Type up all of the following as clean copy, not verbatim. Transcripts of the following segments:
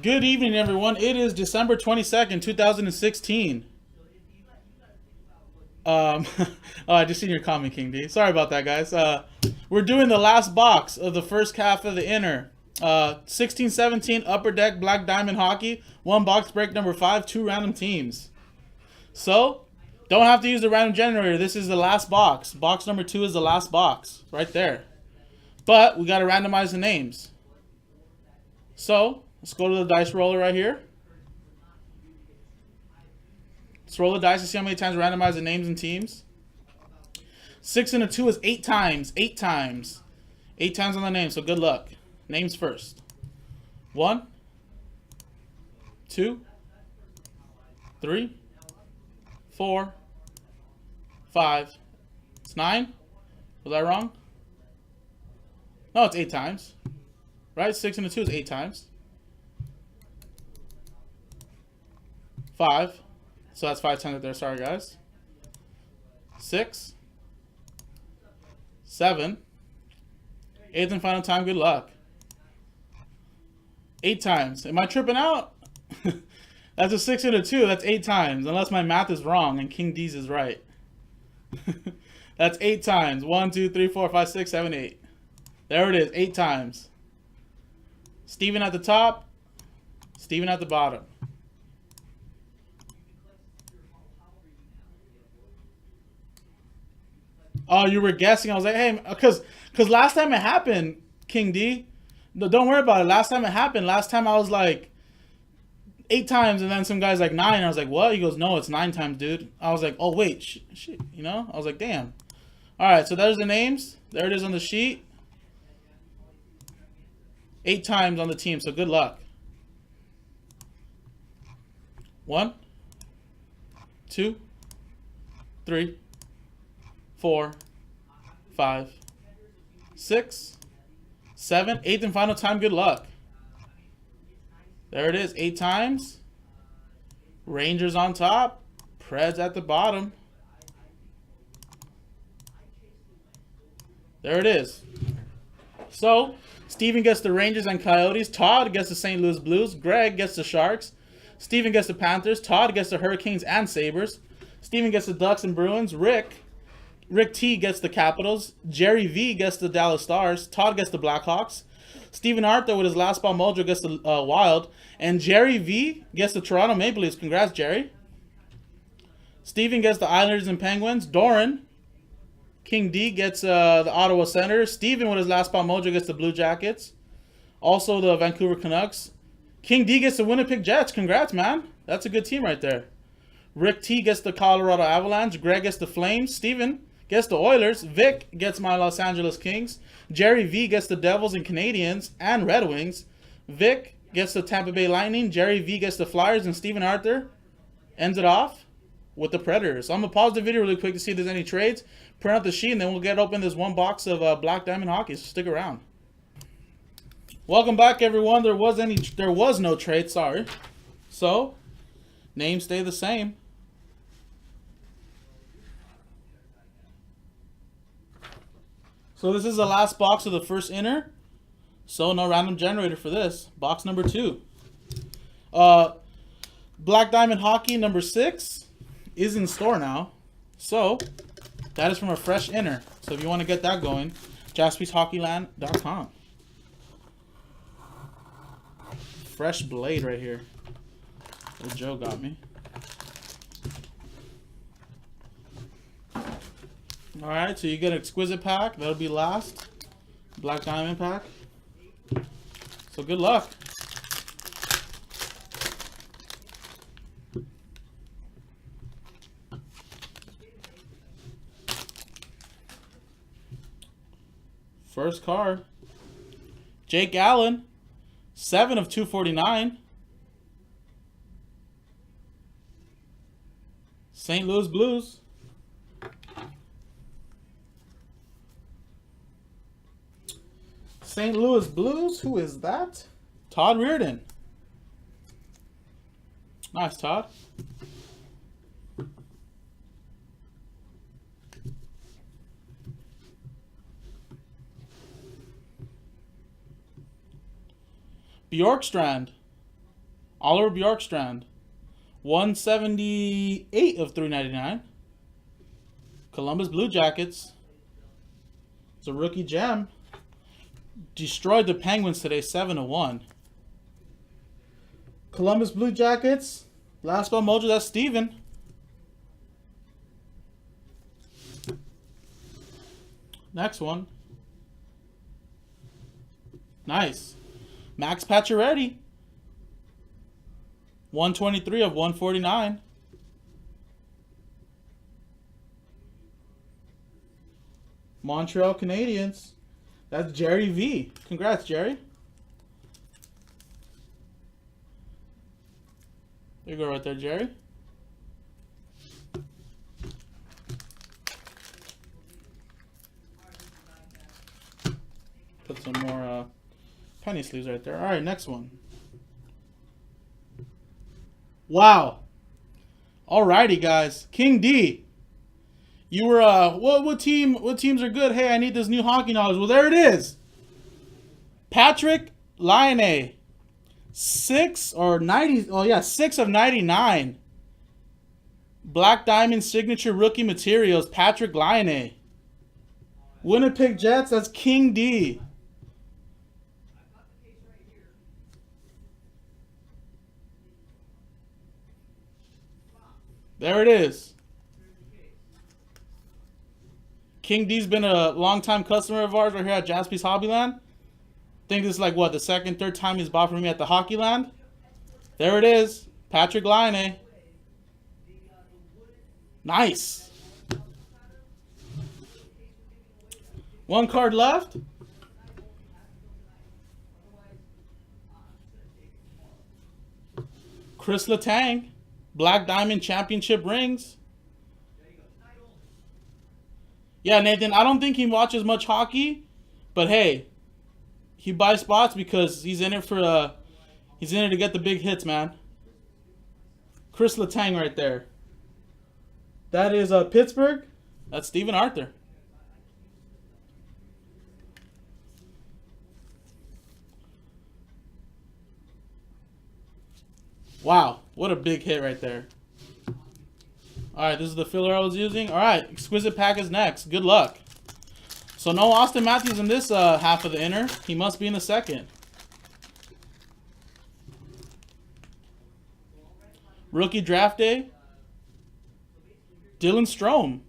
Good evening, everyone. It is December 22nd, 2016. Oh, I just seen your comment, King D. Sorry about that, guys. We're doing the last box of the first half of the inner. 16-17 Upper Deck Black Diamond Hockey. One box break number 5, 2 random teams. So, don't have to use the random generator. This is the last box. Box number 2 is the last box. Right there. But, we got to randomize the names. So, let's go to the dice roller right here. Let's roll the dice to see how many times we randomize the names and teams. 6 and a 2 is 8 times. 8 times. 8 times on the name, so good luck. Names first. 1, 2, 3, 4, 5. It's 9. Was I wrong? No, it's 8 times. Right? 6 and a 2 is 8 times. 5. So that's 5 times right there. Sorry, guys. 6. 7. 8th and final time. Good luck. 8 times. Am I tripping out? That's a 6 and a 2. That's 8 times. Unless my math is wrong and King D's is right. That's 8 times. 1, 2, 3, 4, 5, 6, 7, 8. There it is. 8 times. Steven at the top. Steven at the bottom. Oh, you were guessing. I was like, hey, because last time it happened, King D, don't worry about it. Last time it happened, last time I was like 8 times, and then some guy's like 9. I was like, what? He goes, no, it's 9 times, dude. I was like, oh, wait, shit, you know? I was like, damn. All right, so there's the names. There it is on the sheet. 8 times on the team, so good luck. 1, 2, 3, 4, 5, 6, 7, 8th and final time. Good luck. There it is. 8 times. Rangers on top. Preds at the bottom. There it is. So, Steven gets the Rangers and Coyotes. Todd gets the St. Louis Blues. Greg gets the Sharks. Steven gets the Panthers. Todd gets the Hurricanes and Sabres. Steven gets the Ducks and Bruins. Rick T gets the Capitals. Jerry V gets the Dallas Stars. Todd gets the Blackhawks. Stephen Arthur with his last ball mojo gets the Wild. And Jerry V gets the Toronto Maple Leafs. Congrats, Jerry. Steven gets the Islanders and Penguins. Doran, King D, gets the Ottawa Senators. Steven with his last ball mojo gets the Blue Jackets. Also the Vancouver Canucks. King D gets the Winnipeg Jets. Congrats, man. That's a good team right there. Rick T gets the Colorado Avalanche. Greg gets the Flames. Steven gets the Oilers. Vic gets my Los Angeles Kings. Jerry V gets the Devils and Canadiens and Red Wings. Vic gets the Tampa Bay Lightning. Jerry V gets the Flyers. And Stephen Arthur ends it off with the Predators. So I'm going to pause the video really quick to see if there's any trades. Print out the sheet, and then we'll get open this one box of Black Diamond Hockey. So stick around. Welcome back, everyone. There was no trade, sorry. So, names stay the same. So this is the last box of the first inner. So no random generator for this. Box number 2. Black Diamond Hockey number 6 is in store now. So that is from a fresh inner. So if you want to get that going, JaspysHockeyLand.com. Fresh blade right here. Old Joe got me. Alright, so you get an exquisite pack. That'll be last. Black Diamond pack. So good luck. First card. Jake Allen. 7 of 249. St. Louis Blues. St. Louis Blues. Who is that? Todd Reardon. Nice, Todd. Bjorkstrand. Oliver Bjorkstrand. 178 of 399. Columbus Blue Jackets. It's a rookie gem. Destroyed the Penguins today, 7-1. Columbus Blue Jackets. Last spell mojo, that's Steven. Next one. Nice. Max Pacioretty. 123 of 149. Montreal Canadiens. That's Jerry V. Congrats, Jerry. There you go right there, Jerry. Put some more penny sleeves right there. All right, next one. Wow. Alrighty, guys. King D. You were what teams are good? Hey, I need this new hockey knowledge. Well, there it is. Patrick Laine. 6 or 90. Oh yeah, 6 of 99. Black Diamond signature rookie materials. Patrick Laine. Winnipeg Jets. That's King D. There it is. King D's been a long-time customer of ours right here at Jaspy's HobbyLand. I think this is like, what, the second, third time he's bought from me at the HockeyLand? There it is. Patrick Laine. Nice. One card left. Chris Letang. Black Diamond Championship rings. Yeah, Nathan, I don't think he watches much hockey, but hey, he buys spots because he's in it for he's in it to get the big hits, man. Chris Letang right there. That is Pittsburgh. That's Stephen Arthur. Wow, what a big hit right there. Alright, this is the filler I was using. Alright, Exquisite Pack is next. Good luck. So no Austin Matthews in this half of the inner. He must be in the second. Rookie Draft Day. Dylan Strome.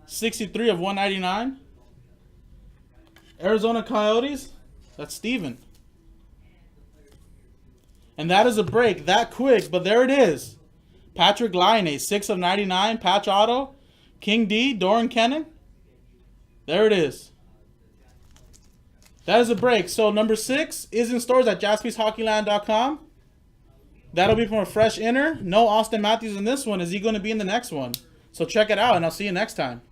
63 of 199. Arizona Coyotes. That's Steven. And that is a break that quick, but there it is. Patrick Laine, 6 of 99, patch auto. King D, Doran Kennan. There it is. That is a break. So number 6 is in stores at jaspyshockeyland.com. That'll be from a fresh inner. No Austin Matthews in this one. Is he going to be in the next one? So check it out, and I'll see you next time.